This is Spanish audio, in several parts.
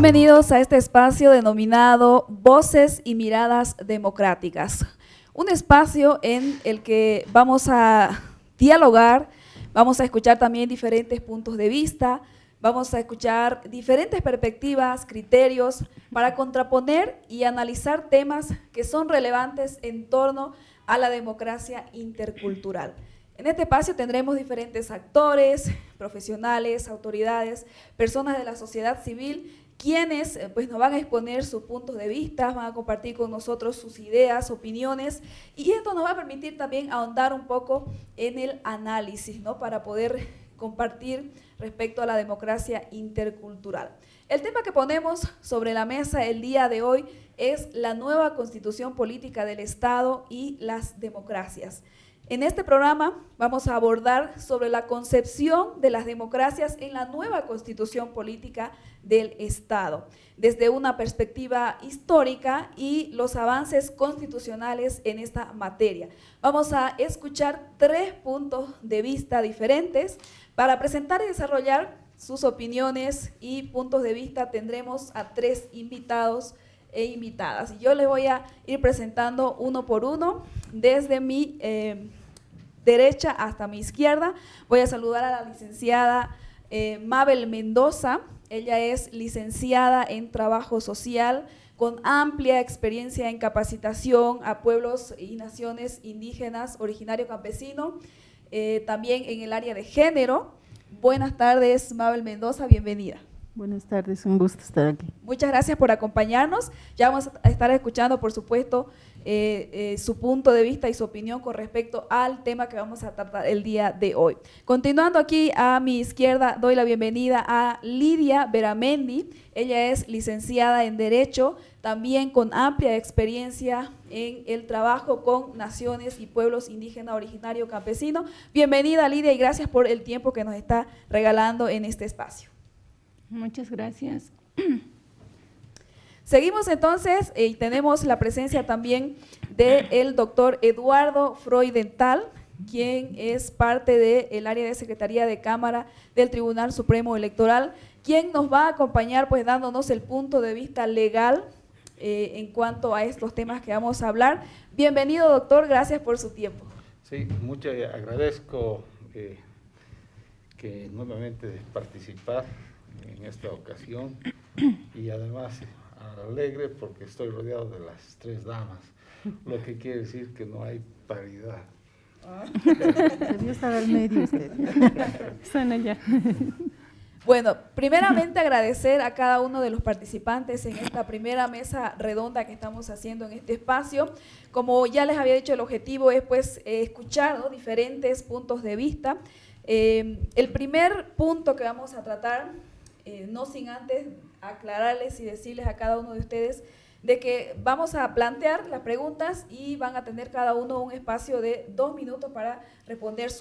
Bienvenidos a este espacio denominado Voces y Miradas Democráticas, un espacio en el que vamos a dialogar, vamos a escuchar también diferentes puntos de vista, vamos a escuchar diferentes perspectivas, criterios para contraponer y analizar temas que son relevantes en torno a la democracia intercultural. En este espacio tendremos diferentes actores, profesionales, autoridades, personas de la sociedad civil, quienes pues nos van a exponer sus puntos de vista, van a compartir con nosotros sus ideas, opiniones, y esto nos va a permitir también ahondar un poco en el análisis, ¿no? Para poder compartir respecto a la democracia intercultural. El tema que ponemos sobre la mesa el día de hoy es la nueva constitución política del Estado y las democracias. En este programa vamos a abordar sobre la concepción de las democracias en la nueva constitución política del Estado, desde una perspectiva histórica y los avances constitucionales en esta materia. Vamos a escuchar 3 puntos de vista diferentes. Para presentar y desarrollar sus opiniones y puntos de vista tendremos a 3 invitados e invitadas. Y yo les voy a ir presentando uno por uno desde mi derecha hasta mi izquierda. Voy a saludar a la licenciada Mabel Mendoza. Ella es licenciada en Trabajo Social con amplia experiencia en capacitación a pueblos y naciones indígenas, originario campesino, también en el área de género. Buenas tardes, Mabel Mendoza, bienvenida. Buenas tardes, un gusto estar aquí. Muchas gracias por acompañarnos. Ya vamos a estar escuchando, por supuesto, su punto de vista y su opinión con respecto al tema que vamos a tratar el día de hoy. Continuando aquí a mi izquierda, doy la bienvenida a Lidia Beramendi. Ella es licenciada en Derecho, también con amplia experiencia en el trabajo con naciones y pueblos indígenas originario campesino. Bienvenida, Lidia, y gracias por el tiempo que nos está regalando en este espacio. Muchas gracias. Seguimos entonces y tenemos la presencia también del doctor Eduardo Freudenthal, quien es parte del área de Secretaría de Cámara del Tribunal Supremo Electoral, quien nos va a acompañar pues dándonos el punto de vista legal en cuanto a estos temas que vamos a hablar. Bienvenido, doctor, gracias por su tiempo. Sí, mucho agradezco que nuevamente participar en esta ocasión y además alegre porque estoy rodeado de las 3 damas, lo que quiere decir que no hay paridad. Debió estar al medio usted. Están allá. Bueno, primeramente agradecer a cada uno de los participantes en esta primera mesa redonda que estamos haciendo en este espacio. Como ya les había dicho, el objetivo es pues escuchar, ¿no?, diferentes puntos de vista. El primer punto que vamos a tratar, no sin antes aclararles y decirles a cada uno de ustedes de que vamos a plantear las preguntas y van a tener cada uno un espacio de 2 minutos para responder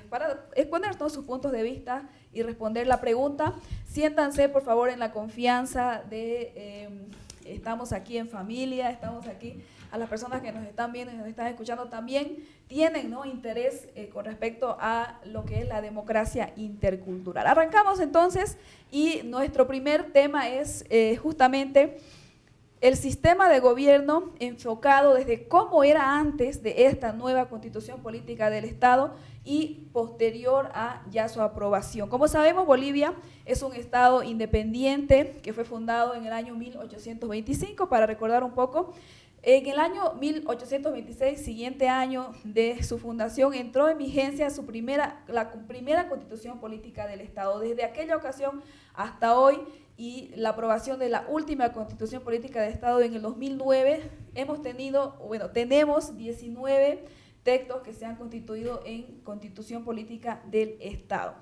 para exponer todos sus puntos de vista y responder la pregunta. Siéntanse por favor en la confianza de estamos aquí en familia, estamos aquí, a las personas que nos están viendo y nos están escuchando también tienen, ¿no?, interés con respecto a lo que es la democracia intercultural. Arrancamos entonces y nuestro primer tema es justamente el sistema de gobierno enfocado desde cómo era antes de esta nueva constitución política del Estado y posterior a ya su aprobación. Como sabemos, Bolivia es un Estado independiente que fue fundado en el año 1825, para recordar un poco. En el año 1826, siguiente año de su fundación, entró en vigencia la primera constitución política del Estado. Desde aquella ocasión hasta hoy y la aprobación de la última constitución política del Estado en el 2009, tenemos 19 textos que se han constituido en constitución política del Estado.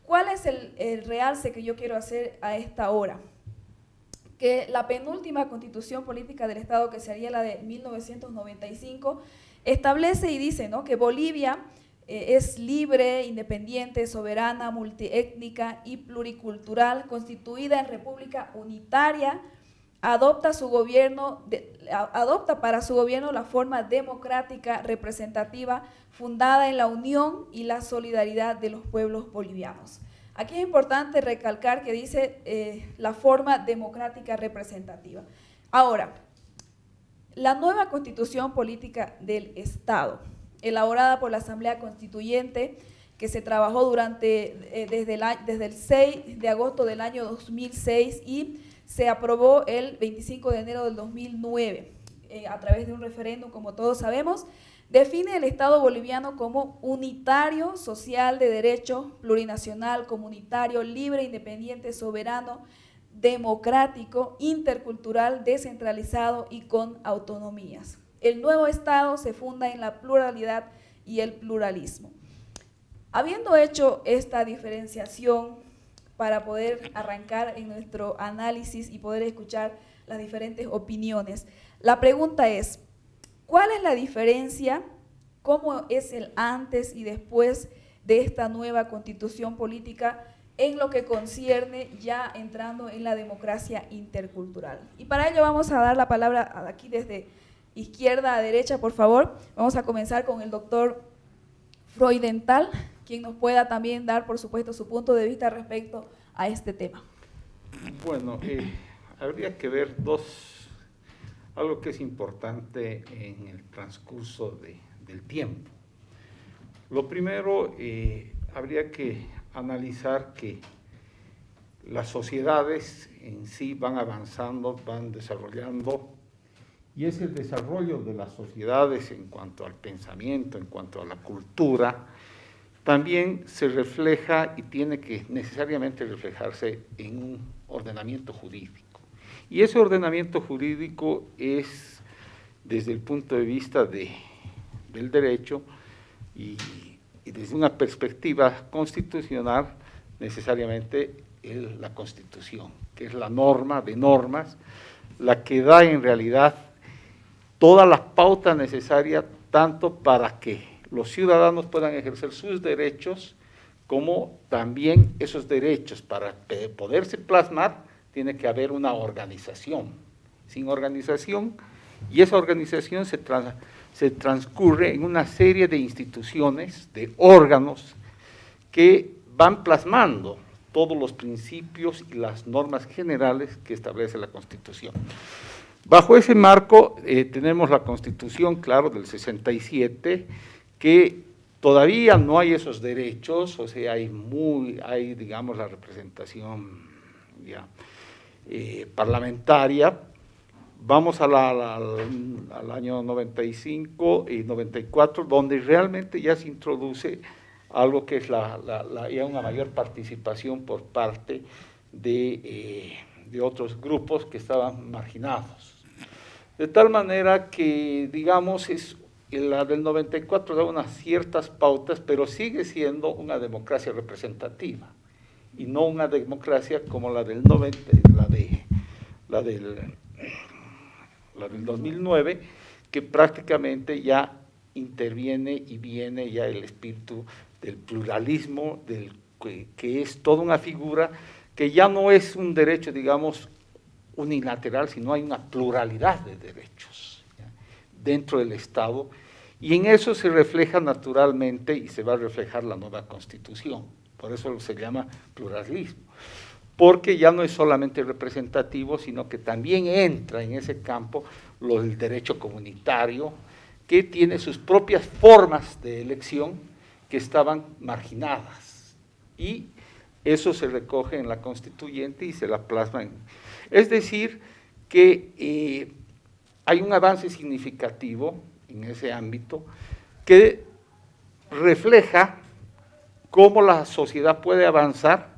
¿Cuál es el realce que yo quiero hacer a esta hora? Que la penúltima constitución política del Estado, que sería la de 1995, establece y dice, ¿no?, que Bolivia es libre, independiente, soberana, multiétnica y pluricultural, constituida en república unitaria, adopta para su gobierno la forma democrática representativa fundada en la unión y la solidaridad de los pueblos bolivianos. Aquí es importante recalcar que dice la forma democrática representativa. Ahora, la nueva Constitución Política del Estado, elaborada por la Asamblea Constituyente, que se trabajó desde el 6 de agosto del año 2006 y se aprobó el 25 de enero del 2009 a través de un referéndum, como todos sabemos, define el Estado boliviano como unitario, social, de derecho, plurinacional, comunitario, libre, independiente, soberano, democrático, intercultural, descentralizado y con autonomías. El nuevo Estado se funda en la pluralidad y el pluralismo. Habiendo hecho esta diferenciación para poder arrancar en nuestro análisis y poder escuchar las diferentes opiniones, la pregunta es, ¿cuál es la diferencia? ¿Cómo es el antes y después de esta nueva constitución política en lo que concierne ya entrando en la democracia intercultural? Y para ello vamos a dar la palabra aquí desde izquierda a derecha, por favor. Vamos a comenzar con el doctor Freudenthal, quien nos pueda también dar, por supuesto, su punto de vista respecto a este tema. Bueno, habría que ver algo que es importante en el transcurso del tiempo. Lo primero, habría que analizar que las sociedades en sí van avanzando, van desarrollando, y ese desarrollo de las sociedades en cuanto al pensamiento, en cuanto a la cultura, también se refleja y tiene que necesariamente reflejarse en un ordenamiento jurídico. Y ese ordenamiento jurídico es, desde el punto de vista del derecho y desde una perspectiva constitucional, necesariamente la Constitución, que es la norma de normas, la que da en realidad todas las pautas necesarias tanto para que los ciudadanos puedan ejercer sus derechos, como también esos derechos para poderse plasmar, tiene que haber una organización. Sin organización, y esa organización se transcurre en una serie de instituciones, de órganos, que van plasmando todos los principios y las normas generales que establece la Constitución. Bajo ese marco tenemos la Constitución, claro, del 67, que todavía no hay esos derechos, o sea, hay digamos, la representación ya parlamentaria. Vamos al año 95 y 94, donde realmente ya se introduce algo que es ya una mayor participación por parte de otros grupos que estaban marginados. De tal manera que, digamos, la del 94 da unas ciertas pautas, pero sigue siendo una democracia representativa, y no una democracia como la del 2009, que prácticamente ya interviene y viene ya el espíritu del pluralismo, que es toda una figura que ya no es un derecho, digamos, unilateral, sino hay una pluralidad de derechos, ¿ya?, dentro del Estado, y en eso se refleja naturalmente y se va a reflejar la nueva Constitución. Por eso se llama pluralismo, porque ya no es solamente representativo, sino que también entra en ese campo el derecho comunitario, que tiene sus propias formas de elección que estaban marginadas, y eso se recoge en la Constituyente y se la plasma es decir, que hay un avance significativo en ese ámbito que refleja cómo la sociedad puede avanzar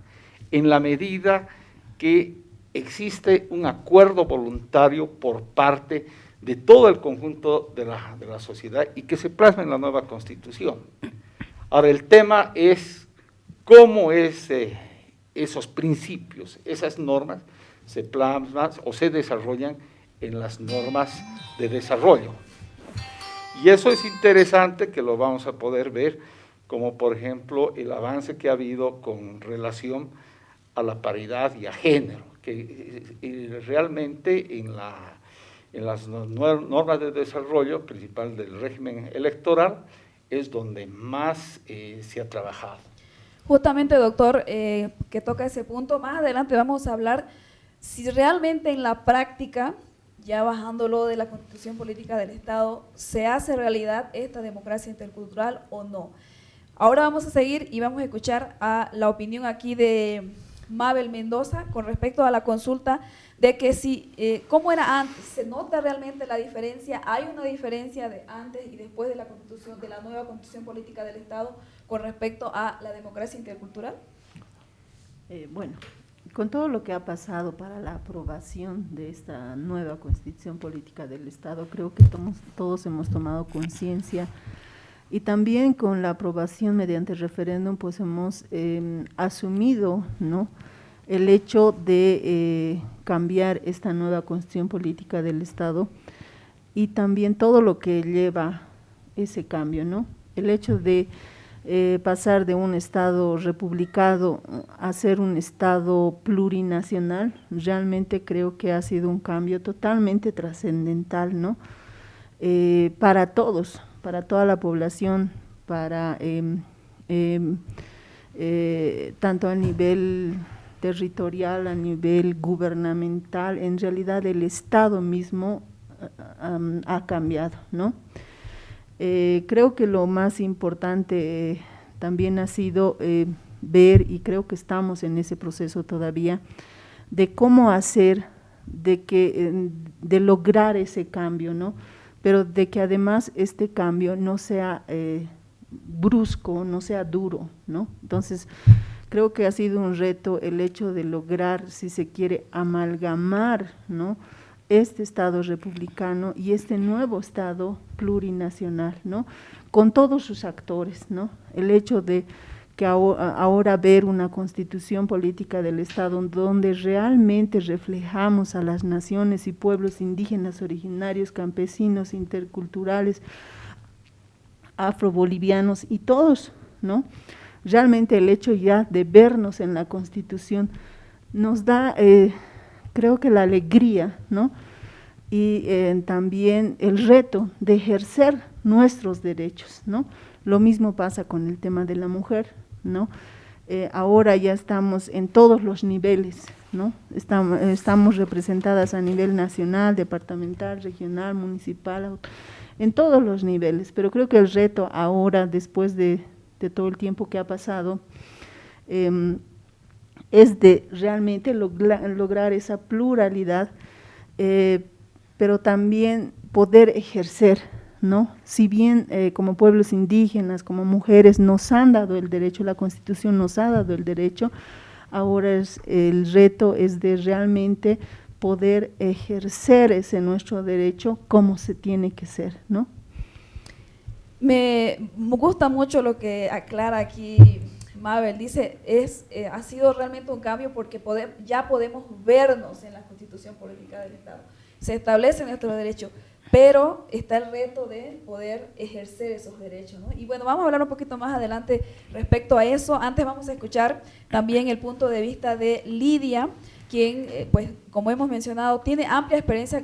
en la medida que existe un acuerdo voluntario por parte de todo el conjunto de la sociedad y que se plasma en la nueva Constitución. Ahora, el tema es cómo esos principios, esas normas, se plasman o se desarrollan en las normas de desarrollo. Y eso es interesante, que lo vamos a poder ver, como por ejemplo el avance que ha habido con relación a la paridad y a género, que realmente en las normas de desarrollo principal del régimen electoral es donde más se ha trabajado. Justamente, doctor, que toca ese punto, más adelante vamos a hablar si realmente en la práctica, ya bajándolo de la Constitución Política del Estado, se hace realidad esta democracia intercultural o no. Ahora vamos a seguir y vamos a escuchar la opinión aquí de Mabel Mendoza con respecto a la consulta de que si, ¿cómo era antes? ¿Se nota realmente la diferencia? ¿Hay una diferencia de antes y después de la Constitución, de la nueva Constitución Política del Estado con respecto a la democracia intercultural? Bueno, con todo lo que ha pasado para la aprobación de esta nueva Constitución Política del Estado, creo que todos hemos tomado conciencia, y también con la aprobación mediante referéndum, pues hemos asumido, ¿no?, el hecho de cambiar esta nueva Constitución Política del Estado y también todo lo que lleva ese cambio, ¿no? El hecho de pasar de un Estado republicano a ser un Estado plurinacional, realmente creo que ha sido un cambio totalmente trascendental, ¿no? Para todos, para toda la población, para tanto a nivel territorial, a nivel gubernamental, en realidad el Estado mismo ha cambiado, ¿no? Creo que lo más importante también ha sido ver, y creo que estamos en ese proceso todavía, de cómo hacer, de lograr ese cambio, ¿no? Pero de que además este cambio no sea brusco, no sea duro, ¿no? Entonces, creo que ha sido un reto el hecho de lograr, si se quiere, amalgamar, ¿no?, este Estado republicano y este nuevo Estado plurinacional, ¿no?, con todos sus actores, ¿no? El hecho de que ahora ver una Constitución Política del Estado donde realmente reflejamos a las naciones y pueblos indígenas, originarios, campesinos, interculturales, afrobolivianos y todos, ¿no? Realmente el hecho ya de vernos en la Constitución nos da, creo que la alegría, ¿no?, y también el reto de ejercer nuestros derechos, ¿no? Lo mismo pasa con el tema de la mujer, ¿no? Ahora ya estamos en todos los niveles, ¿no? Estamos representadas a nivel nacional, departamental, regional, municipal, en todos los niveles, pero creo que el reto ahora, después de todo el tiempo que ha pasado, es de realmente lograr esa pluralidad, pero también poder ejercer, ¿no? Si bien como pueblos indígenas, como mujeres nos han dado el derecho, la Constitución nos ha dado el derecho, ahora el reto es de realmente poder ejercer ese nuestro derecho como se tiene que ser, ¿no? Me gusta mucho lo que aclara aquí Mabel, dice, ha sido realmente un cambio porque ya podemos vernos en la Constitución Política del Estado, se establece nuestro derecho, pero está el reto de poder ejercer esos derechos, ¿no? Y bueno, vamos a hablar un poquito más adelante respecto a eso. Antes vamos a escuchar también el punto de vista de Lidia, quien, pues, como hemos mencionado, tiene amplia experiencia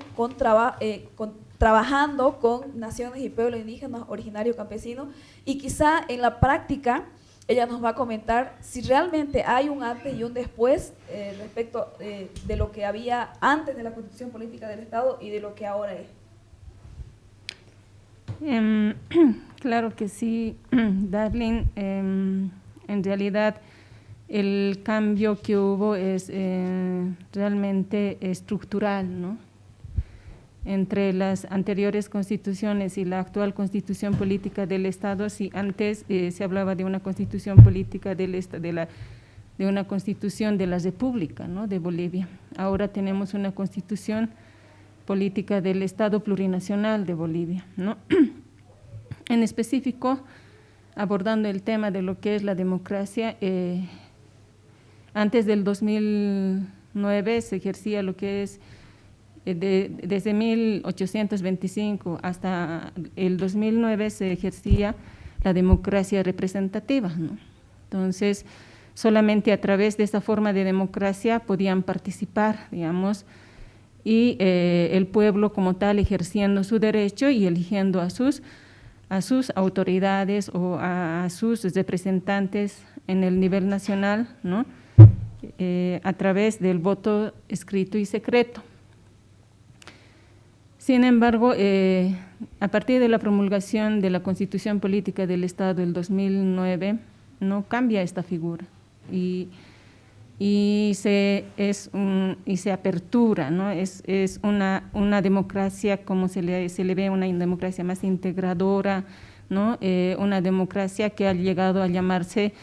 trabajando con naciones y pueblos indígenas, originarios, campesinos, y quizá en la práctica ella nos va a comentar si realmente hay un antes y un después respecto de lo que había antes de la Constitución Política del Estado y de lo que ahora es. Claro que sí, Darlene. En realidad el cambio que hubo es realmente estructural, ¿no? Entre las anteriores constituciones y la actual Constitución Política del Estado, si antes se hablaba de una Constitución Política de una Constitución de la República, ¿no?, de Bolivia. Ahora tenemos una Constitución Política del Estado Plurinacional de Bolivia, ¿no? En específico, abordando el tema de lo que es la democracia, antes del 2009 se ejercía lo que es desde 1825 hasta el 2009 se ejercía la democracia representativa, ¿no? Entonces, solamente a través de esa forma de democracia podían participar, digamos, y el pueblo como tal ejerciendo su derecho y eligiendo a sus a sus autoridades o a sus representantes en el nivel nacional, ¿no? A través del voto escrito y secreto. Sin embargo, a partir de la promulgación de la Constitución Política del Estado del 2009, no cambia esta figura y se apertura, ¿no? Es una democracia, como se le ve, una democracia más integradora, ¿no? Una democracia que ha llegado a llamarse,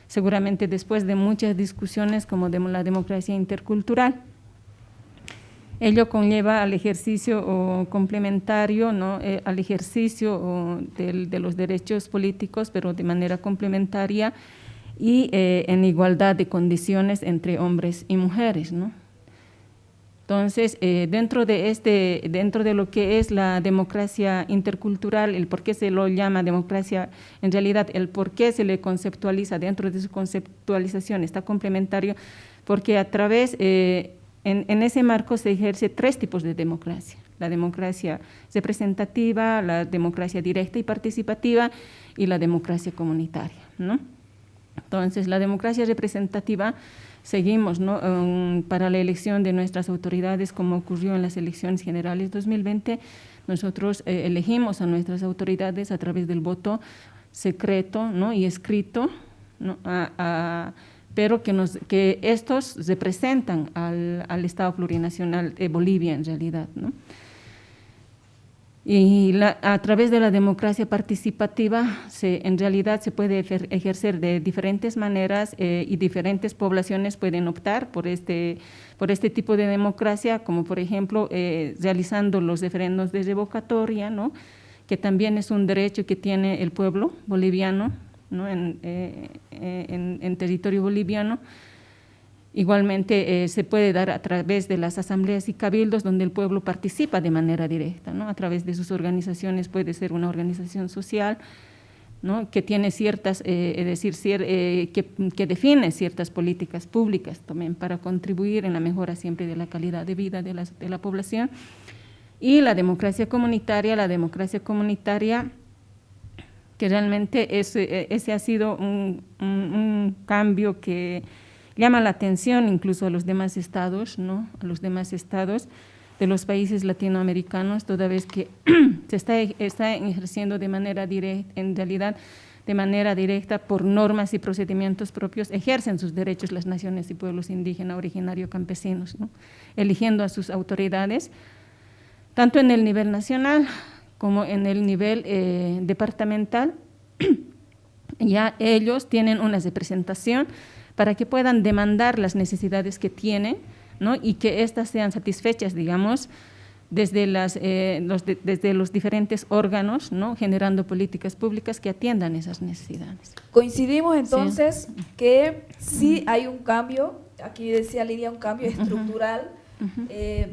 seguramente después de muchas discusiones, como la democracia intercultural. Ello conlleva al ejercicio complementario, ¿no? Al ejercicio de los derechos políticos, pero de manera complementaria y en igualdad de condiciones entre hombres y mujeres, ¿no? Entonces, dentro de lo que es la democracia intercultural, el por qué se lo llama democracia, en realidad el por qué se le conceptualiza, dentro de su conceptualización está complementario, porque a través, en ese marco se ejerce 3 tipos de democracia: la democracia representativa, la democracia directa y participativa y la democracia comunitaria, ¿no? Entonces, la democracia representativa, seguimos, ¿no? Para la elección de nuestras autoridades, como ocurrió en las elecciones generales 2020, nosotros elegimos a nuestras autoridades a través del voto secreto, ¿no? Y escrito, ¿no? Pero que estos representan al Estado plurinacional de Bolivia en realidad, ¿no? Y a través de la democracia participativa en realidad se puede ejercer de diferentes maneras y diferentes poblaciones pueden optar por este tipo de democracia, como por ejemplo realizando los referendos de revocatoria, ¿no? Que también es un derecho que tiene el pueblo boliviano, ¿no? En territorio boliviano. Igualmente se puede dar a través de las asambleas y cabildos, donde el pueblo participa de manera directa, ¿no? A través de sus organizaciones, puede ser una organización social, ¿no? Que tiene ciertas, que define ciertas políticas públicas también para contribuir en la mejora siempre de la calidad de vida de la población. Y la democracia comunitaria que realmente ese ha sido un cambio que llama la atención incluso a los demás estados, ¿no? A los demás estados de los países latinoamericanos, toda vez que se está ejerciendo de manera directa, en realidad de manera directa por normas y procedimientos propios, ejercen sus derechos las naciones y pueblos indígenas, originarios, campesinos, ¿no? Eligiendo a sus autoridades, tanto en el nivel nacional como en el nivel departamental. Ya ellos tienen una representación para que puedan demandar las necesidades que tienen, ¿no? Y que éstas sean satisfechas, digamos, desde los diferentes órganos, ¿no? Generando políticas públicas que atiendan esas necesidades. Coincidimos entonces que sí hay un cambio, aquí decía Lidia, un cambio estructural.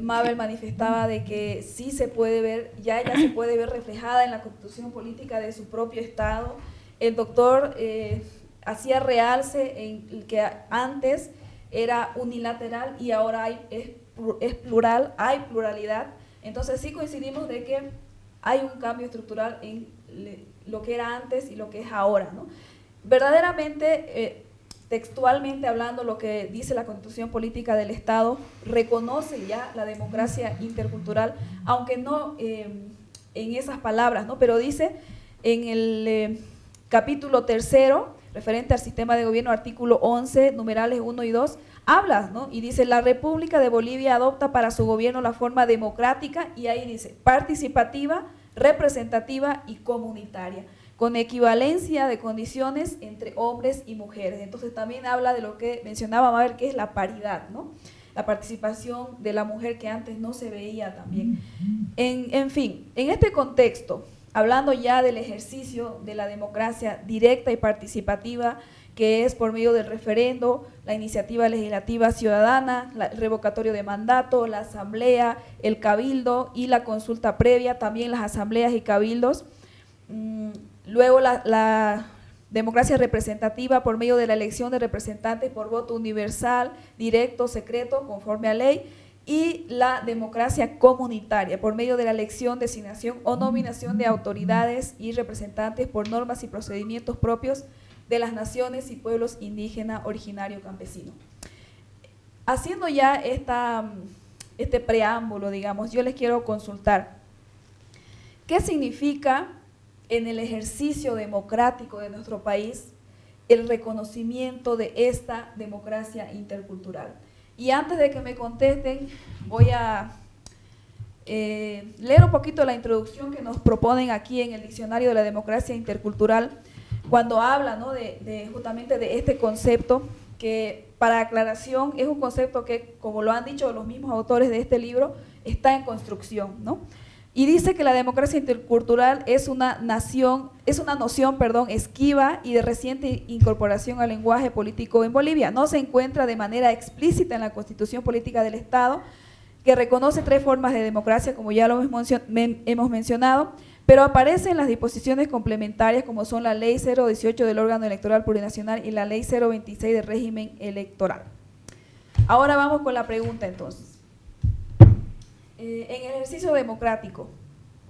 Mabel manifestaba de que sí se puede ver, ya ella se puede ver reflejada en la constitución política de su propio estado. El doctor hacía realce en que antes era unilateral y ahora es plural, hay pluralidad. Entonces sí coincidimos de que hay un cambio estructural en lo que era antes y lo que es ahora, ¿no? Verdaderamente, textualmente hablando, lo que dice la Constitución Política del Estado reconoce ya la democracia intercultural, aunque no en esas palabras, ¿no? Pero dice en el capítulo 3º, referente al sistema de gobierno, artículo 11, numerales 1 y 2, habla, ¿no? Y dice: la República de Bolivia adopta para su gobierno la forma democrática, y ahí dice participativa, representativa y comunitaria, con equivalencia de condiciones entre hombres y mujeres. Entonces también habla de lo que mencionaba Mabel, que es la paridad, ¿no? La participación de la mujer que antes no se veía también. En fin, en este contexto, hablando ya del ejercicio de la democracia directa y participativa, que es por medio del referendo, la iniciativa legislativa ciudadana, el revocatorio de mandato, la asamblea, el cabildo y la consulta previa, también las asambleas y cabildos. Luego la democracia representativa por medio de la elección de representantes por voto universal, directo, secreto, conforme a ley, y la democracia comunitaria, por medio de la elección, designación o nominación de autoridades y representantes por normas y procedimientos propios de las naciones y pueblos indígena, originario, campesino. Haciendo ya este preámbulo, digamos, yo les quiero consultar, ¿qué significa en el ejercicio democrático de nuestro país el reconocimiento de esta democracia intercultural? Y antes de que me contesten, voy a leer un poquito la introducción que nos proponen aquí en el Diccionario de la Democracia Intercultural, cuando habla, ¿no?, justamente de este concepto, que para aclaración es un concepto que, como lo han dicho los mismos autores de este libro, está en construcción, ¿no? Y dice que la democracia intercultural es una noción, esquiva y de reciente incorporación al lenguaje político en Bolivia. No se encuentra de manera explícita en la Constitución Política del Estado, que reconoce 3 formas de democracia, como ya lo hemos mencionado, pero aparece en las disposiciones complementarias, como son la Ley 018 del órgano electoral plurinacional y la Ley 026 del régimen electoral. Ahora vamos con la pregunta, entonces. En el ejercicio democrático,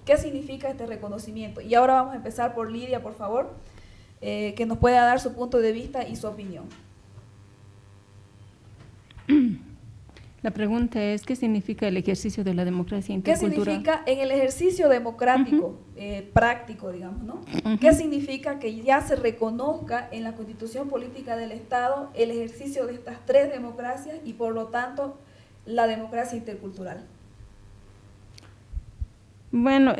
¿qué significa este reconocimiento? Y ahora vamos a empezar por Lidia, por favor, que nos pueda dar su punto de vista y su opinión. La pregunta es, ¿qué significa el ejercicio de la democracia intercultural? ¿Qué significa en el ejercicio democrático, práctico, digamos, ¿no? ¿Qué significa que ya se reconozca en la Constitución Política del Estado el ejercicio de estas 3 democracias y, por lo tanto, la democracia intercultural? Bueno,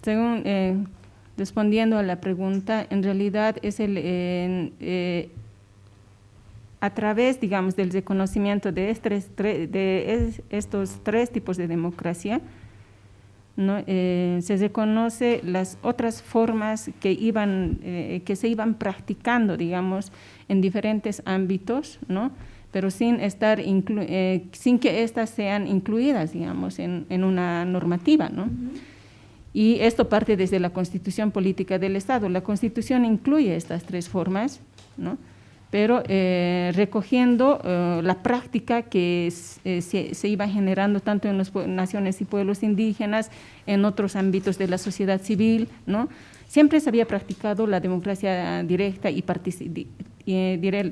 según respondiendo a la pregunta, en realidad es a través, digamos, del reconocimiento de estos 3 tipos de democracia, ¿no? Se reconoce las otras formas que se iban practicando, digamos, en diferentes ámbitos, ¿no?, pero sin que éstas sean incluidas, digamos, en una normativa, ¿no? Y esto parte desde la Constitución Política del Estado. La Constitución incluye estas 3 formas, ¿no?, pero recogiendo la práctica que se iba generando tanto en las naciones y pueblos indígenas, en otros ámbitos de la sociedad civil, ¿no? Siempre se había practicado la democracia directa y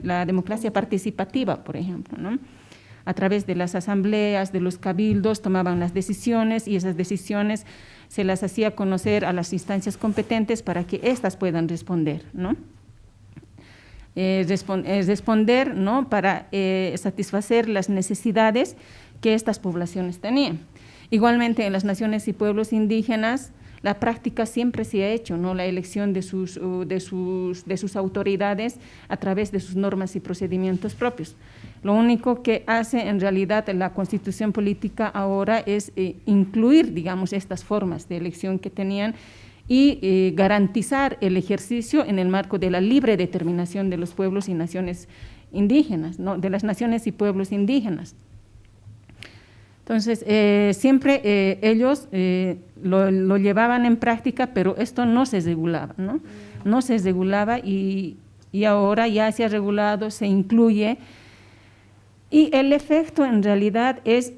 la democracia participativa, por ejemplo, ¿no? A través de las asambleas, de los cabildos, tomaban las decisiones y esas decisiones se las hacía conocer a las instancias competentes para que éstas puedan responder, ¿no? Responder, ¿no?, para satisfacer las necesidades que estas poblaciones tenían. Igualmente, en las naciones y pueblos indígenas, la práctica siempre se ha hecho, ¿no?, la elección de sus autoridades a través de sus normas y procedimientos propios. Lo único que hace en realidad la Constitución Política ahora es incluir, digamos, estas formas de elección que tenían y garantizar el ejercicio en el marco de la libre determinación de los pueblos y naciones indígenas, ¿no?, de las naciones y pueblos indígenas. Entonces, siempre ellos lo llevaban en práctica, pero esto no se regulaba, ¿no? No se regulaba y ahora ya se ha regulado, se incluye. Y el efecto en realidad es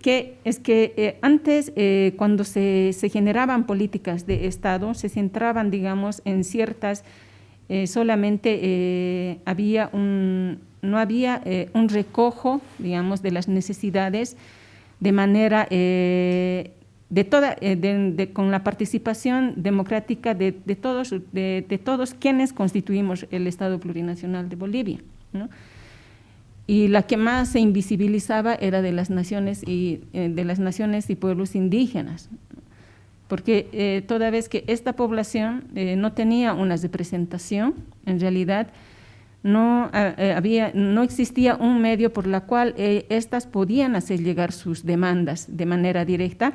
que antes, cuando se generaban políticas de Estado, se centraban, digamos, en ciertas, solamente no había un recojo, digamos, de las necesidades de manera, con la participación democrática de todos quienes constituimos el Estado Plurinacional de Bolivia, ¿no? Y la que más se invisibilizaba era de las naciones y pueblos indígenas, porque toda vez que esta población no tenía una representación, en realidad no existía un medio por la cual estas podían hacer llegar sus demandas de manera directa,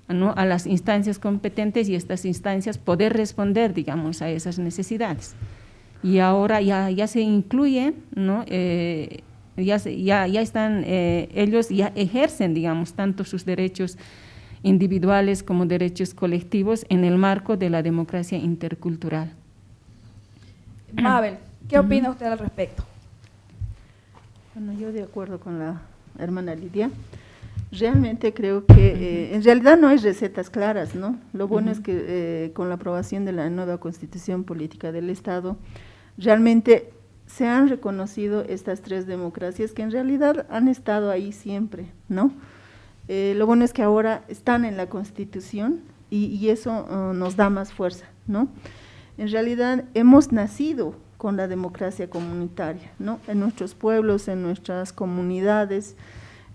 ¿no?, a las instancias competentes y estas instancias poder responder, digamos, a esas necesidades. Y ahora ya se incluyen, ¿no?, ya están, ellos ya ejercen, digamos, tanto sus derechos individuales como derechos colectivos en el marco de la democracia intercultural. Mabel, ¿qué opina usted al respecto? Bueno, yo de acuerdo con la hermana Lidia. Realmente creo que en realidad no hay recetas claras, ¿no? Lo bueno es que con la aprobación de la nueva Constitución Política del Estado, realmente se han reconocido estas tres democracias que en realidad han estado ahí siempre, ¿no? Lo bueno es que ahora están en la Constitución y eso nos da más fuerza, ¿no? En realidad hemos nacido con la democracia comunitaria, ¿no? En nuestros pueblos, en nuestras comunidades,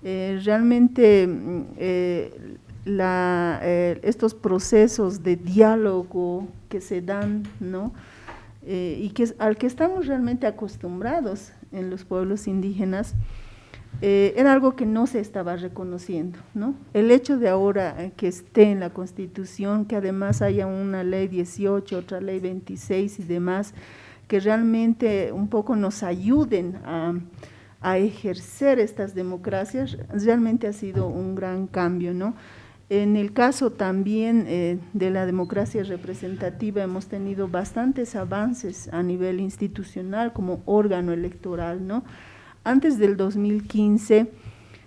realmente estos procesos de diálogo que se dan, ¿no? Y al que estamos realmente acostumbrados en los pueblos indígenas, era algo que no se estaba reconociendo, ¿no? El hecho de ahora que esté en la Constitución, que además haya una ley 18, otra ley 26 y demás, que realmente un poco nos ayuden a ejercer estas democracias, realmente ha sido un gran cambio, ¿no? En el caso también de la democracia representativa hemos tenido bastantes avances a nivel institucional como órgano electoral, ¿no? Antes del 2015,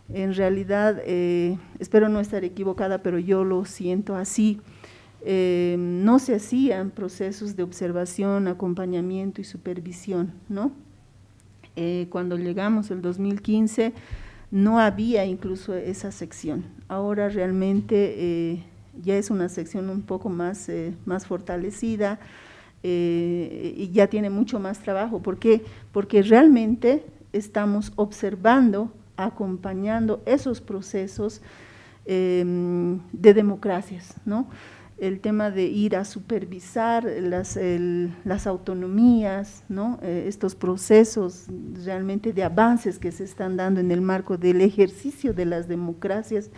en realidad, espero no estar equivocada, pero yo lo siento así, no se hacían procesos de observación, acompañamiento y supervisión, ¿no? Cuando llegamos el 2015 no había incluso esa sección. Ahora realmente ya es una sección un poco más fortalecida y ya tiene mucho más trabajo. ¿Por qué? Porque realmente estamos observando, acompañando esos procesos de democracias, ¿no? El tema de ir a supervisar las autonomías, ¿no? Estos procesos realmente de avances que se están dando en el marco del ejercicio de las democracias,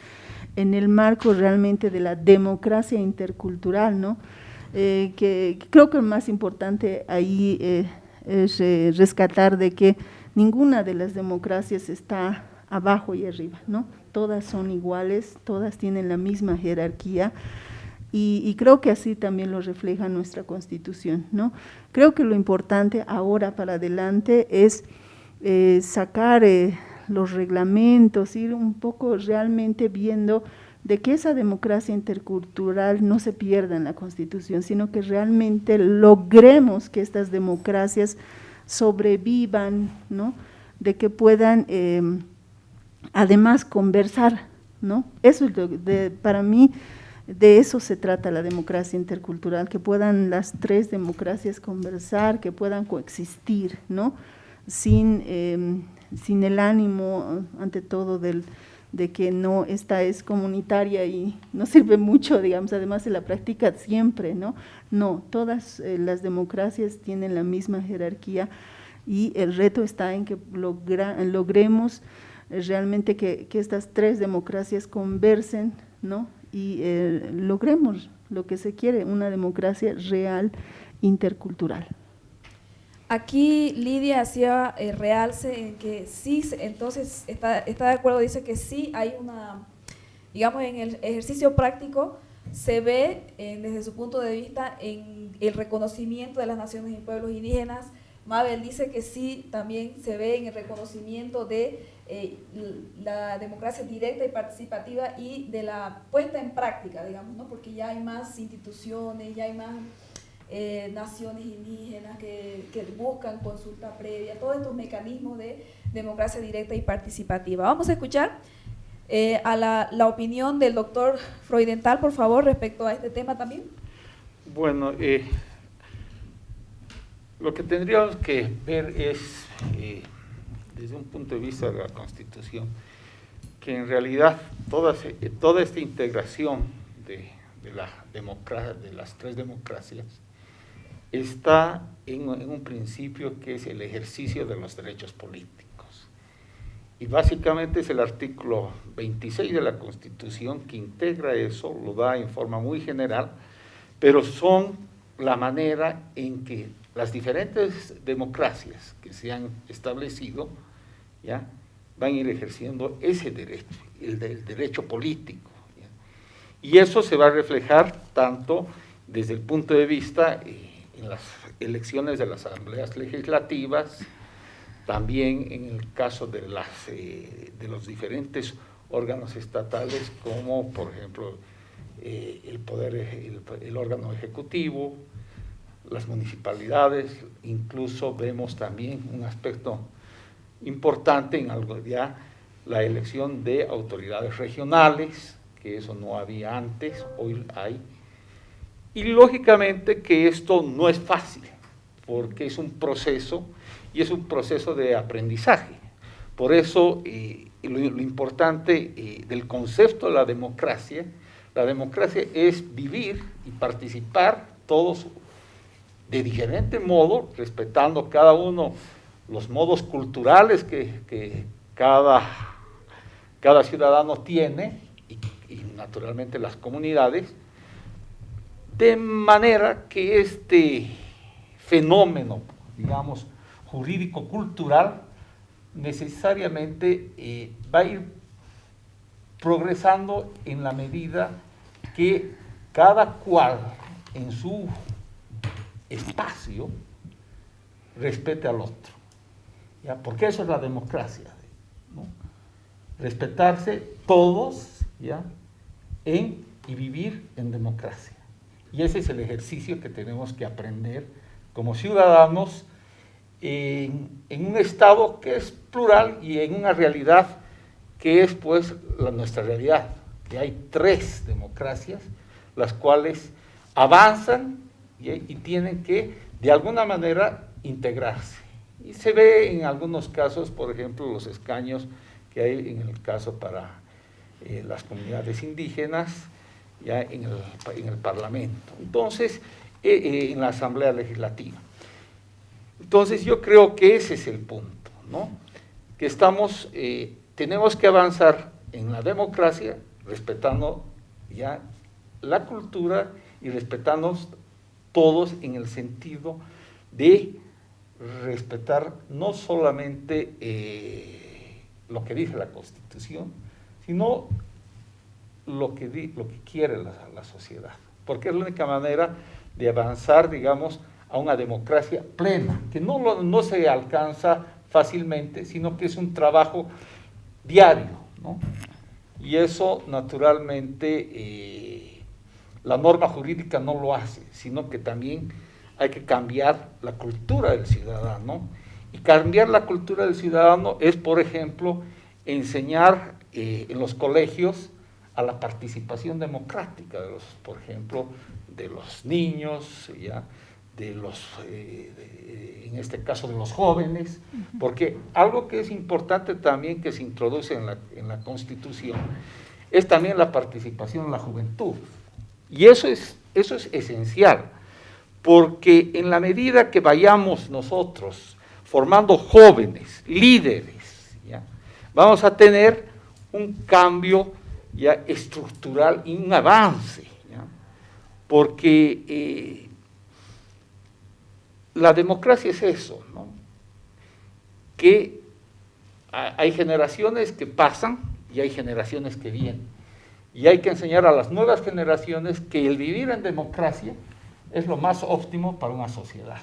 en el marco realmente de la democracia intercultural, ¿no? Que creo que lo más importante ahí es rescatar de que ninguna de las democracias está abajo y arriba, ¿no? Todas son iguales, todas tienen la misma jerarquía. Y creo que así también lo refleja nuestra Constitución, ¿no? Creo que lo importante ahora para adelante es sacar los reglamentos, ir un poco realmente viendo de que esa democracia intercultural no se pierda en la Constitución, sino que realmente logremos que estas democracias sobrevivan, ¿no? De que puedan además conversar, ¿no? Eso es para mí. De eso se trata la democracia intercultural, que puedan las tres democracias conversar, que puedan coexistir, ¿no? Sin el ánimo, ante todo, de que no, esta es comunitaria y no sirve mucho, digamos, además se la practica siempre, ¿no? No, todas las democracias tienen la misma jerarquía y el reto está en que logremos realmente que estas tres democracias conversen, ¿no? Y logremos lo que se quiere, una democracia real intercultural. Aquí Lidia hacía realce en que sí, entonces está de acuerdo, dice que sí hay una, digamos, en el ejercicio práctico se ve desde su punto de vista en el reconocimiento de las naciones y pueblos indígenas. Mabel dice que sí, también se ve en el reconocimiento de la democracia directa y participativa y de la puesta en práctica, digamos, ¿no? Porque ya hay más instituciones, ya hay más naciones indígenas que buscan consulta previa, todos estos mecanismos de democracia directa y participativa. Vamos a escuchar a la opinión del doctor Freudenthal, por favor, respecto a este tema también. Bueno, lo que tendríamos que ver es, desde un punto de vista de la Constitución, que en realidad toda esta integración de las tres democracias está en un principio que es el ejercicio de los derechos políticos. Y básicamente es el artículo 26 de la Constitución que integra eso, lo da en forma muy general, pero son la manera en que las diferentes democracias que se han establecido ¿ya? Van a ir ejerciendo ese derecho, el derecho político. ¿Ya? Y eso se va a reflejar tanto desde el punto de vista en las elecciones de las asambleas legislativas, también en el caso de los diferentes órganos estatales, como por ejemplo el órgano ejecutivo, las municipalidades. Incluso vemos también un aspecto importante en algo ya la elección de autoridades regionales, que eso no había antes, hoy hay. Y lógicamente que esto no es fácil, porque es un proceso, y es un proceso de aprendizaje. Por eso lo importante del concepto de la democracia es vivir y participar todos de diferente modo, respetando cada uno los modos culturales que cada ciudadano tiene, y naturalmente las comunidades, de manera que este fenómeno, digamos, jurídico-cultural, necesariamente va a ir progresando en la medida que cada cual en su espacio respete al otro, ¿ya? Porque eso es la democracia, ¿no? Respetarse todos, ¿ya? Y vivir en democracia. Y ese es el ejercicio que tenemos que aprender como ciudadanos en un Estado que es plural y en una realidad que es pues nuestra realidad, que hay 3 democracias, las cuales avanzan y tienen que de alguna manera integrarse. Y se ve en algunos casos, por ejemplo, los escaños que hay en el caso para las comunidades indígenas, ya en el Parlamento. Entonces, en la Asamblea Legislativa. Entonces, yo creo que ese es el punto, ¿no? Que tenemos que avanzar en la democracia, respetando ya la cultura y respetándonos todos en el sentido de respetar no solamente lo que dice la Constitución, sino lo que quiere la sociedad, porque es la única manera de avanzar, digamos, a una democracia plena, que no se alcanza fácilmente, sino que es un trabajo diario, ¿no? Y eso, naturalmente, la norma jurídica no lo hace, sino que también hay que cambiar la cultura del ciudadano. Y cambiar la cultura del ciudadano es, por ejemplo, enseñar en los colegios a la participación democrática, por ejemplo, de los niños, ¿ya? En este caso de los jóvenes, porque algo que es importante también que se introduce en la Constitución es también la participación de la juventud. Y eso es esencial, porque en la medida que vayamos nosotros formando jóvenes, líderes, ¿ya? Vamos a tener un cambio ya estructural y un avance, ¿ya? Porque la democracia es eso, ¿no? Que hay generaciones que pasan y hay generaciones que vienen. Y hay que enseñar a las nuevas generaciones que el vivir en democracia es lo más óptimo para una sociedad.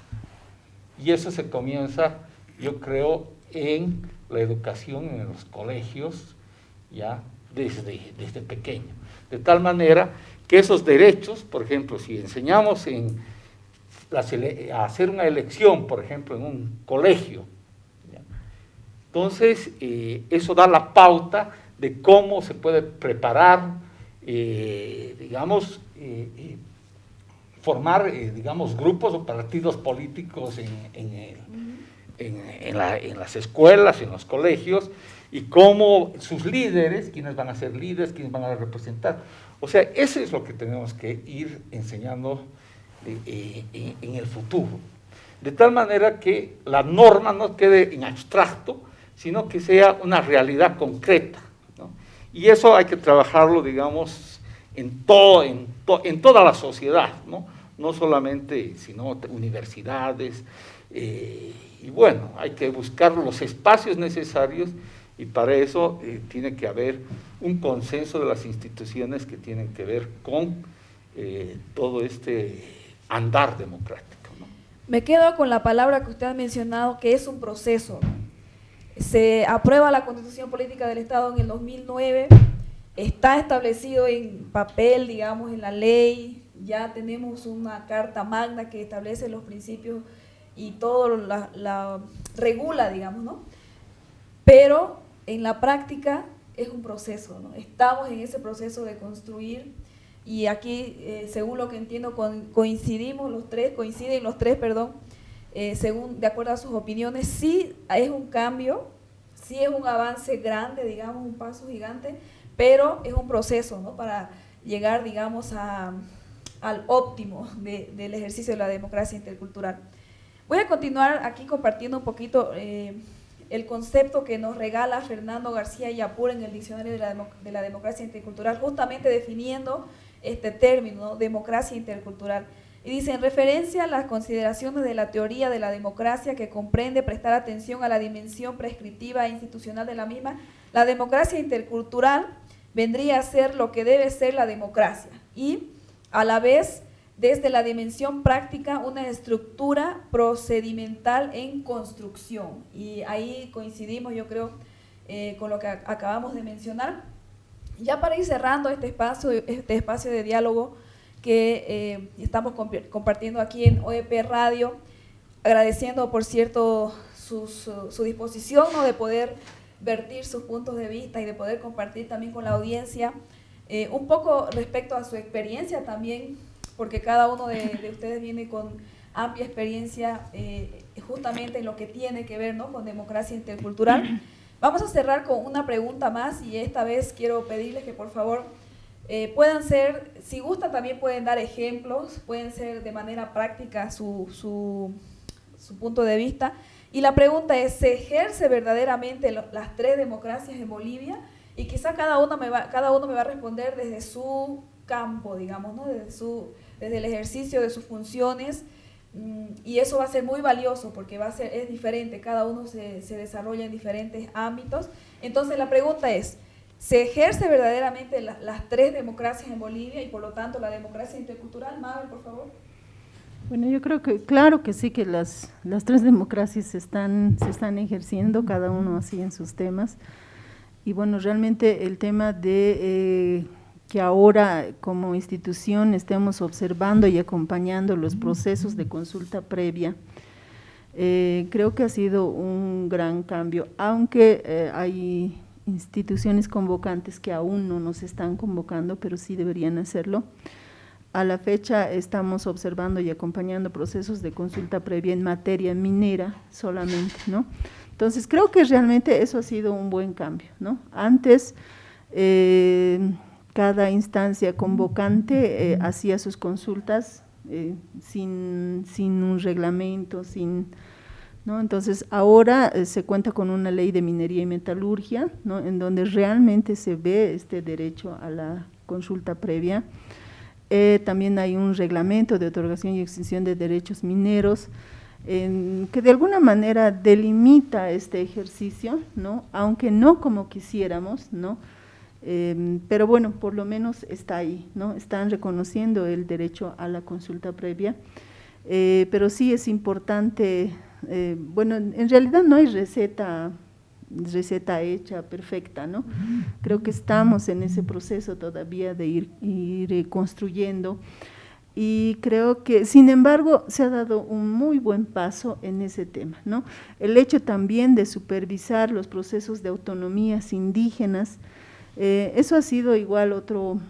Y eso se comienza, yo creo, en la educación en los colegios, ya desde pequeño. De tal manera que esos derechos, por ejemplo, si enseñamos a hacer una elección, por ejemplo, en un colegio, ¿ya? Entonces eso da la pauta de cómo se puede preparar, digamos, formar, digamos, grupos o partidos políticos en las escuelas, en los colegios, y cómo sus líderes, quiénes van a ser líderes, quiénes van a representar. O sea, eso es lo que tenemos que ir enseñando en el futuro. De tal manera que la norma no quede en abstracto, sino que sea una realidad concreta, ¿no? Y eso hay que trabajarlo, digamos, en toda la sociedad, ¿no? No solamente, sino universidades, y bueno, hay que buscar los espacios necesarios, y para eso tiene que haber un consenso de las instituciones que tienen que ver con todo este andar democrático, ¿no? Me quedo con la palabra que usted ha mencionado, que es un proceso. Se aprueba la Constitución Política del Estado en el 2009, está establecido en papel, digamos, en la ley, ya tenemos una carta magna que establece los principios y todo la regula, digamos, ¿no? Pero en la práctica es un proceso, ¿no? Estamos en ese proceso de construir y aquí, según lo que entiendo, coinciden los tres, según, de acuerdo a sus opiniones, sí es un cambio, sí es un avance grande, digamos, un paso gigante, pero es un proceso, ¿no? Para llegar, digamos, al óptimo del ejercicio de la democracia intercultural. Voy a continuar aquí compartiendo un poquito el concepto que nos regala Fernando García Yapur en el Diccionario de la Democracia Intercultural, justamente definiendo este término, ¿no? Democracia intercultural. Y dice, en referencia a las consideraciones de la teoría de la democracia que comprende prestar atención a la dimensión prescriptiva e institucional de la misma, la democracia intercultural vendría a ser lo que debe ser la democracia y, a la vez, desde la dimensión práctica, una estructura procedimental en construcción. Y ahí coincidimos, yo creo, con lo que acabamos de mencionar. Ya para ir cerrando este espacio de diálogo que estamos compartiendo aquí en OEP Radio, agradeciendo, por cierto, su disposición, ¿no?, de poder vertir sus puntos de vista y de poder compartir también con la audiencia un poco respecto a su experiencia también, porque cada uno de ustedes viene con amplia experiencia justamente en lo que tiene que ver, ¿no?, con democracia intercultural. Vamos a cerrar con una pregunta más y esta vez quiero pedirles que por favor puedan ser, si gustan también pueden dar ejemplos, pueden ser de manera práctica su punto de vista. Y la pregunta es, ¿se ejerce verdaderamente las tres democracias en Bolivia? Y quizá cada uno me va a responder desde su campo, digamos, ¿no?, desde el ejercicio de sus funciones, y eso va a ser muy valioso porque es diferente, cada uno se desarrolla en diferentes ámbitos. Entonces la pregunta es, ¿se ejerce verdaderamente las tres democracias en Bolivia y por lo tanto la democracia intercultural? Mabel, por favor. Bueno, yo creo que, claro que sí, que las tres democracias se están ejerciendo, cada uno así en sus temas. Y bueno, realmente el tema de que ahora como institución estemos observando y acompañando los procesos de consulta previa, creo que ha sido un gran cambio, aunque hay instituciones convocantes que aún no nos están convocando, pero sí deberían hacerlo. A la fecha estamos observando y acompañando procesos de consulta previa en materia minera solamente, ¿no? Entonces creo que realmente eso ha sido un buen cambio, ¿no? Antes cada instancia convocante hacía sus consultas sin un reglamento, ¿no? Entonces ahora se cuenta con una ley de minería y metalurgia, ¿no?, en donde realmente se ve este derecho a la consulta previa. También hay un reglamento de otorgación y extinción de derechos mineros que de alguna manera delimita este ejercicio, ¿no?, aunque no como quisiéramos, ¿no?, pero bueno, por lo menos está ahí, ¿no?, están reconociendo el derecho a la consulta previa, pero sí es importante, bueno, en realidad no hay receta hecha, perfecta, ¿no? Creo que estamos en ese proceso todavía de ir construyendo, y creo que, sin embargo, se ha dado un muy buen paso en ese tema, ¿no? El hecho también de supervisar los procesos de autonomías indígenas, eso ha sido igual otro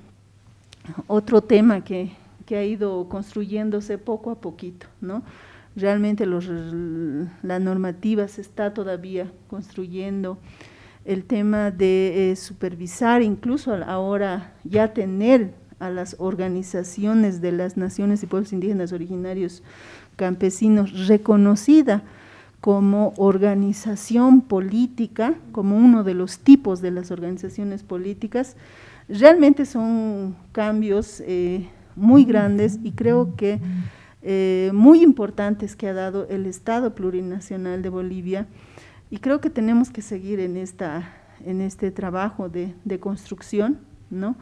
tema que ha ido construyéndose poco a poquito, ¿no? Realmente la normativa se está todavía construyendo, el tema de supervisar, incluso ahora ya tener a las organizaciones de las naciones y pueblos indígenas originarios campesinos reconocida como organización política, como uno de los tipos de las organizaciones políticas, realmente son cambios muy grandes y creo que muy importantes que ha dado el Estado Plurinacional de Bolivia, y creo que tenemos que seguir en este trabajo de construcción, ¿no?,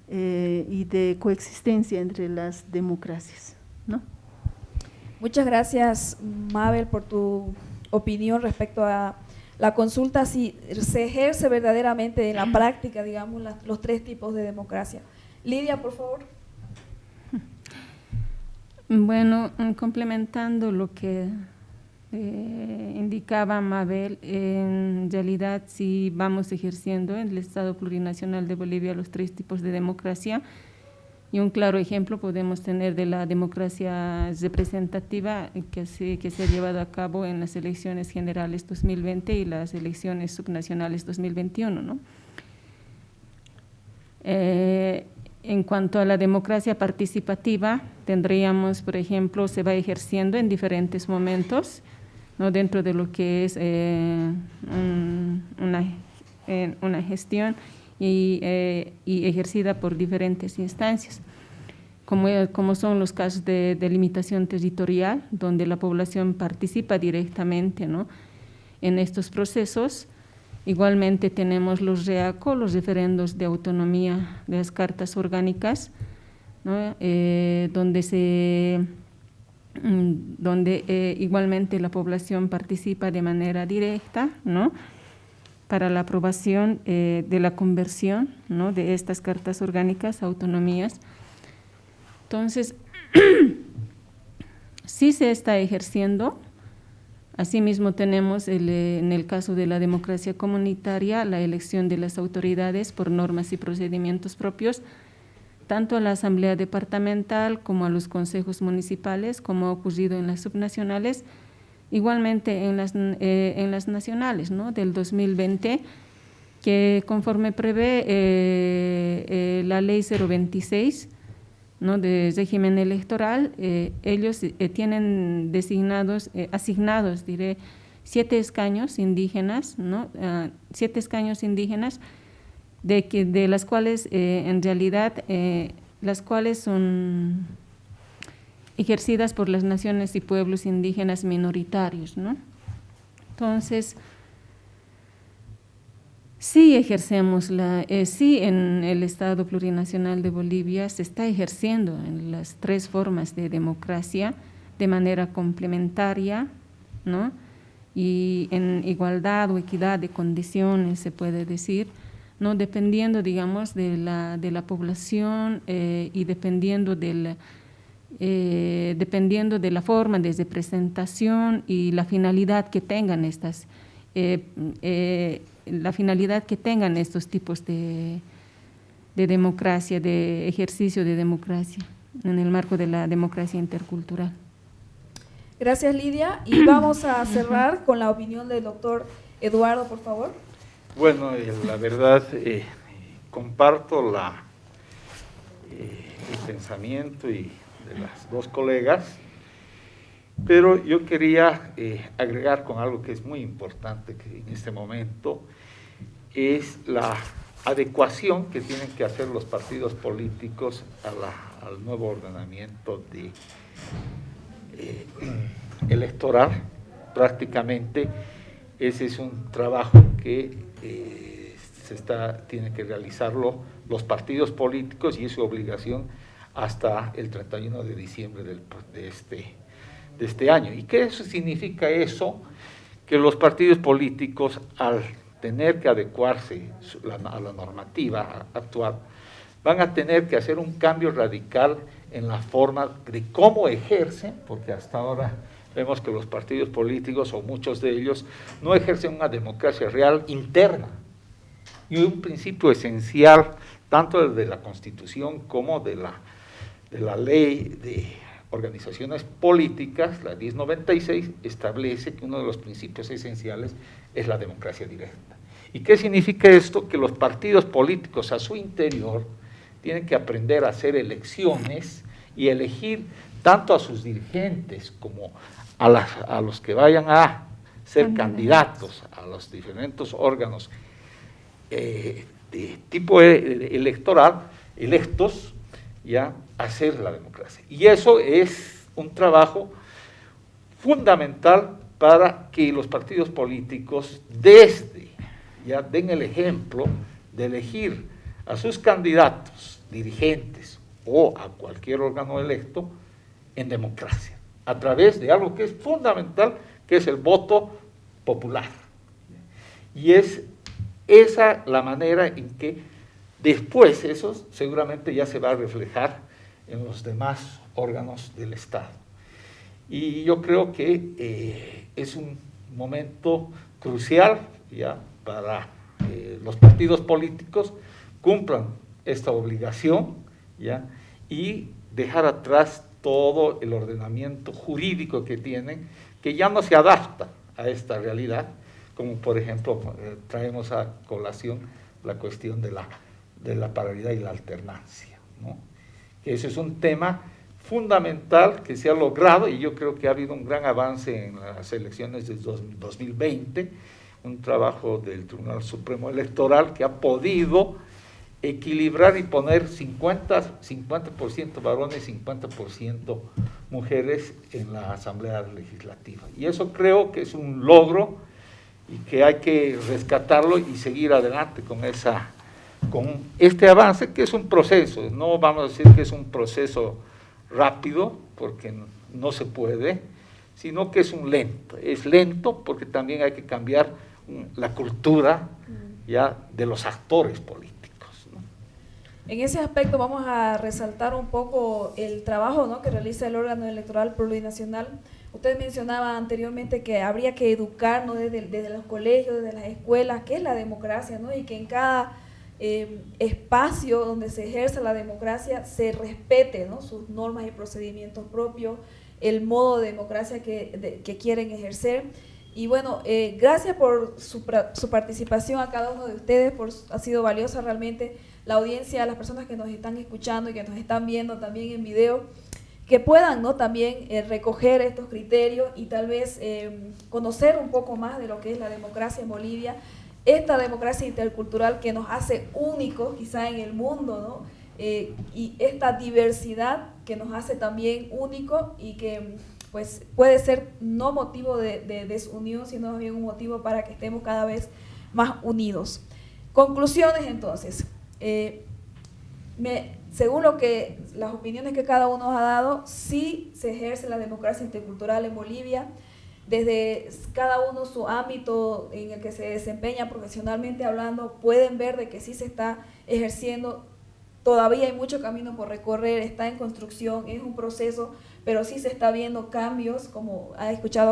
y de coexistencia entre las democracias, ¿no? Muchas gracias, Mabel, por tu opinión respecto a la consulta si se ejerce verdaderamente en la práctica, digamos, los tres tipos de democracia. Lidia, por favor. Bueno, complementando lo que indicaba Mabel, en realidad si vamos ejerciendo en el Estado Plurinacional de Bolivia los tres tipos de democracia, y un claro ejemplo podemos tener de la democracia representativa que se ha llevado a cabo en las elecciones generales 2020 y las elecciones subnacionales 2021, ¿no? En cuanto a la democracia participativa, tendríamos, por ejemplo, se va ejerciendo en diferentes momentos, ¿no? Dentro de lo que es una gestión y ejercida por diferentes instancias, como son los casos de delimitación territorial, donde la población participa directamente, ¿no? En estos procesos. Igualmente tenemos los REACO, los referendos de autonomía de las cartas orgánicas, ¿no? Donde igualmente la población participa de manera directa, ¿no? Para la aprobación de la conversión, ¿no? De estas cartas orgánicas, autonomías. Entonces, sí se está ejerciendo. Asimismo tenemos en el caso de la democracia comunitaria la elección de las autoridades por normas y procedimientos propios, tanto a la asamblea departamental como a los consejos municipales, como ha ocurrido en las subnacionales, igualmente en las nacionales, ¿no? Del 2020, que conforme prevé la ley 026, ¿no? De régimen electoral, ellos tienen asignados, diré, 7 escaños indígenas, ¿no? 7 escaños indígenas, de las cuales en realidad las cuales son ejercidas por las naciones y pueblos indígenas minoritarios, ¿no? Entonces, sí ejercemos sí en el Estado Plurinacional de Bolivia se está ejerciendo en las tres formas de democracia de manera complementaria, ¿no? Y en igualdad o equidad de condiciones, se puede decir, ¿no? Dependiendo, digamos, de la población y dependiendo de la forma de representación y la finalidad que tengan estos tipos de democracia, de ejercicio de democracia, en el marco de la democracia intercultural. Gracias, Lidia. Y vamos a cerrar con la opinión del doctor Eduardo, por favor. Bueno, la verdad, comparto el pensamiento de las dos colegas, pero yo quería agregar con algo que es muy importante que en este momento, es la adecuación que tienen que hacer los partidos políticos al nuevo ordenamiento electoral. Prácticamente ese es un trabajo que tienen que realizarlo los partidos políticos y es su obligación hasta el 31 de diciembre de este año. ¿Y qué significa eso? Que los partidos políticos, al tener que adecuarse a la normativa actual, van a tener que hacer un cambio radical en la forma de cómo ejercen, porque hasta ahora vemos que los partidos políticos, o muchos de ellos, no ejercen una democracia real interna. Y un principio esencial, tanto de la Constitución como de la Ley de Organizaciones Políticas, la 1096, establece que uno de los principios esenciales es la democracia directa. ¿Y qué significa esto? Que los partidos políticos a su interior tienen que aprender a hacer elecciones y elegir tanto a sus dirigentes como a los que vayan a ser candidatos a los diferentes órganos de tipo electoral, electos, ya hacer la democracia. Y eso es un trabajo fundamental para que los partidos políticos ya den el ejemplo de elegir a sus candidatos, dirigentes o a cualquier órgano electo en democracia, a través de algo que es fundamental, que es el voto popular. Y es esa la manera en que después eso seguramente ya se va a reflejar en los demás órganos del Estado. Y yo creo que es un momento crucial ya para los partidos políticos cumplan esta obligación ya, y dejar atrás todo el ordenamiento jurídico que tienen, que ya no se adapta a esta realidad, como por ejemplo traemos a colación la cuestión de la paralidad y la alternancia, ¿no? Que ese es un tema fundamental que se ha logrado, y yo creo que ha habido un gran avance en las elecciones de 2020, un trabajo del Tribunal Supremo Electoral que ha podido equilibrar y poner 50% varones, 50% mujeres en la Asamblea Legislativa. Y eso creo que es un logro y que hay que rescatarlo y seguir adelante con este avance, que es un proceso. No vamos a decir que es un proceso rápido, porque no se puede, sino que es lento porque también hay que cambiar la cultura ya de los actores políticos, ¿no? En ese aspecto vamos a resaltar un poco el trabajo, ¿no?, que realiza el órgano electoral plurinacional. Usted mencionaba anteriormente que habría que educar, ¿no?, desde los colegios, desde las escuelas, qué es la democracia, ¿no?, y que en cada espacio donde se ejerce la democracia se respete, ¿no?, sus normas y procedimientos propios, el modo de democracia que quieren ejercer. Y bueno, gracias por su participación a cada uno de ustedes, ha sido valiosa realmente la audiencia, las personas que nos están escuchando y que nos están viendo también en video, que puedan, ¿no?, también recoger estos criterios y tal vez conocer un poco más de lo que es la democracia en Bolivia, esta democracia intercultural que nos hace únicos quizá en el mundo, ¿no? Y esta diversidad que nos hace también únicos y que pues puede ser no motivo de desunión, sino más bien un motivo para que estemos cada vez más unidos. Conclusiones entonces. Según las opiniones que cada uno ha dado, sí se ejerce la democracia intercultural en Bolivia, desde cada uno su ámbito en el que se desempeña profesionalmente hablando, pueden ver de que sí se está ejerciendo. Todavía hay mucho camino por recorrer, está en construcción, es un proceso, pero sí se está viendo cambios, como hemos escuchado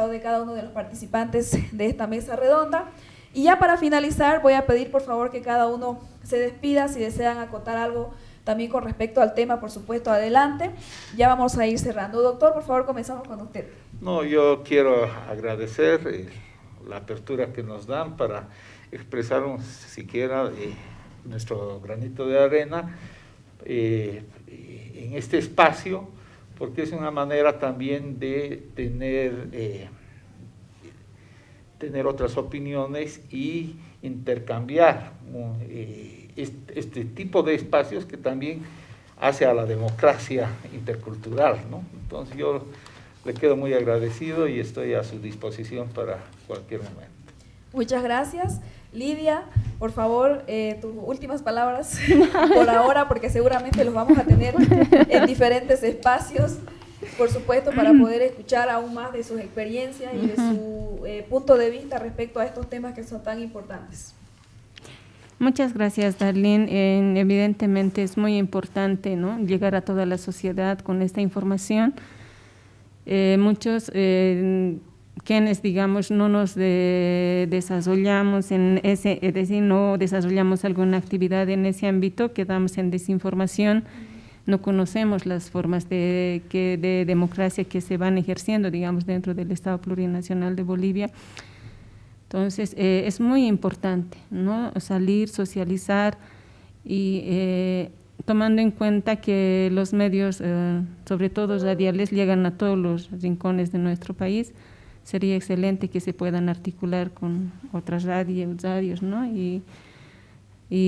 de cada uno de los participantes de esta mesa redonda. Y ya para finalizar, voy a pedir por favor que cada uno se despida, si desean acotar algo también con respecto al tema, por supuesto, adelante. Ya vamos a ir cerrando. Doctor, por favor, comenzamos con usted. No, yo quiero agradecer la apertura que nos dan para expresar siquiera nuestro granito de arena en este espacio, porque es una manera también de tener otras opiniones y intercambiar este tipo de espacios que también hace a la democracia intercultural, ¿no? Entonces yo le quedo muy agradecido y estoy a su disposición para cualquier momento. Muchas gracias. Lidia, por favor, tus últimas palabras por ahora, porque seguramente los vamos a tener en diferentes espacios, por supuesto, para poder escuchar aún más de sus experiencias y de su punto de vista respecto a estos temas que son tan importantes. Muchas gracias, Darlene. Evidentemente es muy importante, ¿no?, llegar a toda la sociedad con esta información. Muchos quienes, digamos, no nos desarrollamos es decir, no desarrollamos alguna actividad en ese ámbito, quedamos en desinformación, no conocemos las formas de democracia que se van ejerciendo, digamos, dentro del Estado Plurinacional de Bolivia. Entonces, es muy importante, ¿no?, salir, socializar y tomando en cuenta que los medios, sobre todo radiales, llegan a todos los rincones de nuestro país. Sería excelente que se puedan articular con otras radios, ¿no?, y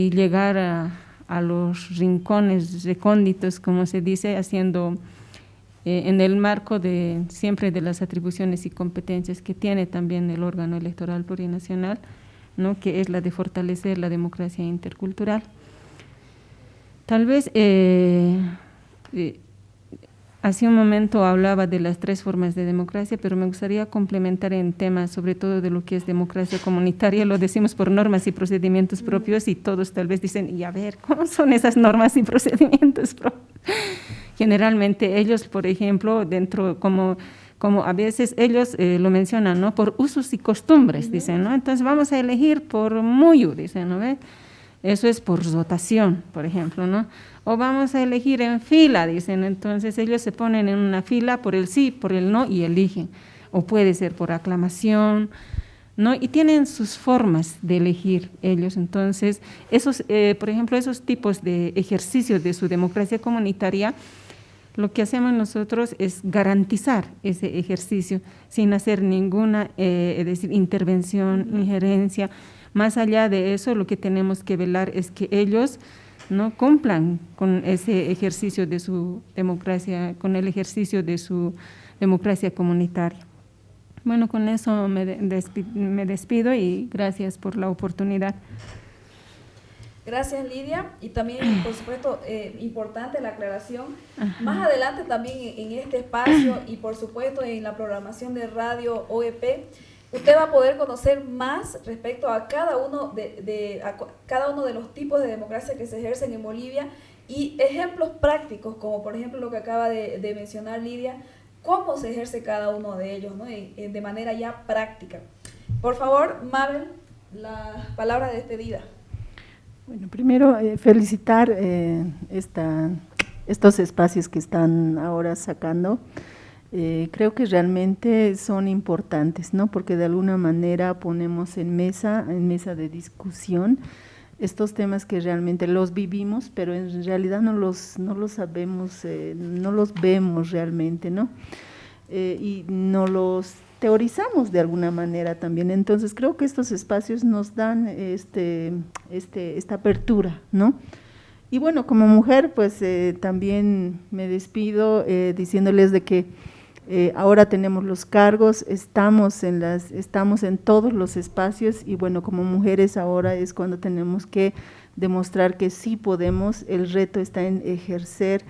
llegar a los rincones recónditos, como se dice, haciendo en el marco siempre de las atribuciones y competencias que tiene también el órgano electoral plurinacional, ¿no?, que es la de fortalecer la democracia intercultural. Tal vez hace un momento hablaba de las 3 formas de democracia, pero me gustaría complementar en temas, sobre todo de lo que es democracia comunitaria. Lo decimos por normas y procedimientos propios y todos tal vez dicen, y a ver, ¿cómo son esas normas y procedimientos propios? Generalmente ellos, por ejemplo, dentro, como a veces ellos lo mencionan, ¿no? Por usos y costumbres, dicen, ¿no? Entonces vamos a elegir por muyu, dicen, ¿no? ¿Ve? Eso es por votación, por ejemplo, ¿no? O vamos a elegir en fila, dicen, entonces ellos se ponen en una fila por el sí, por el no y eligen. O puede ser por aclamación, ¿no? Y tienen sus formas de elegir ellos. Entonces, esos, por ejemplo, esos tipos de ejercicios de su democracia comunitaria, lo que hacemos nosotros es garantizar ese ejercicio sin hacer ninguna es decir, intervención, injerencia. Más allá de eso, lo que tenemos que velar es que ellos no cumplan con ese ejercicio de su democracia, con el ejercicio de su democracia comunitaria. Bueno, con eso me despido y gracias por la oportunidad. Gracias, Lidia, y también, por supuesto, importante la aclaración. Más adelante también en este espacio y, por supuesto, en la programación de Radio OEP, usted va a poder conocer más respecto a cada uno de los tipos de democracia que se ejercen en Bolivia y ejemplos prácticos, como por ejemplo lo que acaba de mencionar Lidia, cómo se ejerce cada uno de ellos, ¿no? De manera ya práctica. Por favor, Mabel, la palabra de despedida. Bueno, primero felicitar estos espacios que están ahora sacando. Creo que realmente son importantes, ¿no? Porque de alguna manera ponemos en mesa de discusión estos temas que realmente los vivimos, pero en realidad no los sabemos, no los vemos realmente, ¿no? Y no los teorizamos de alguna manera también. Entonces creo que estos espacios nos dan esta apertura, ¿no? Y bueno, como mujer, pues también me despido diciéndoles de que ahora tenemos los cargos, estamos en todos los espacios y bueno, como mujeres ahora es cuando tenemos que demostrar que sí podemos. El reto está en ejercer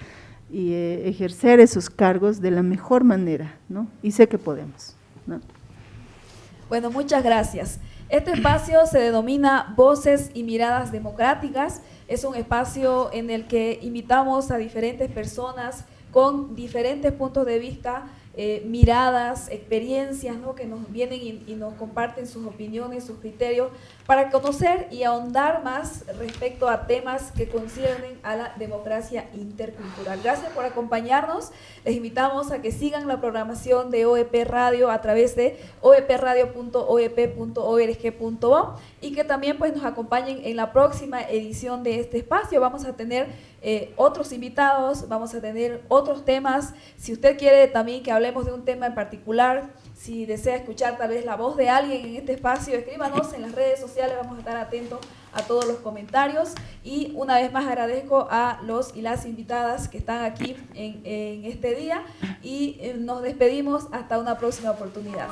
esos cargos de la mejor manera, ¿no? Y sé que podemos, ¿no? Bueno, muchas gracias. Este espacio se denomina Voces y Miradas Democráticas. Es un espacio en el que invitamos a diferentes personas con diferentes puntos de vista, miradas, experiencias, ¿no? Que nos vienen y nos comparten sus opiniones, sus criterios, para conocer y ahondar más respecto a temas que conciernen a la democracia intercultural. Gracias por acompañarnos. Les invitamos a que sigan la programación de OEP Radio a través de oepradio.oep.org.bo y que también pues nos acompañen en la próxima edición de este espacio. Vamos a tener otros invitados, vamos a tener otros temas. Si usted quiere también que hablemos de un tema en particular, si desea escuchar tal vez la voz de alguien en este espacio, escríbanos en las redes sociales, vamos a estar atentos a todos los comentarios. Y una vez más agradezco a los y las invitadas que están aquí en este día y nos despedimos hasta una próxima oportunidad.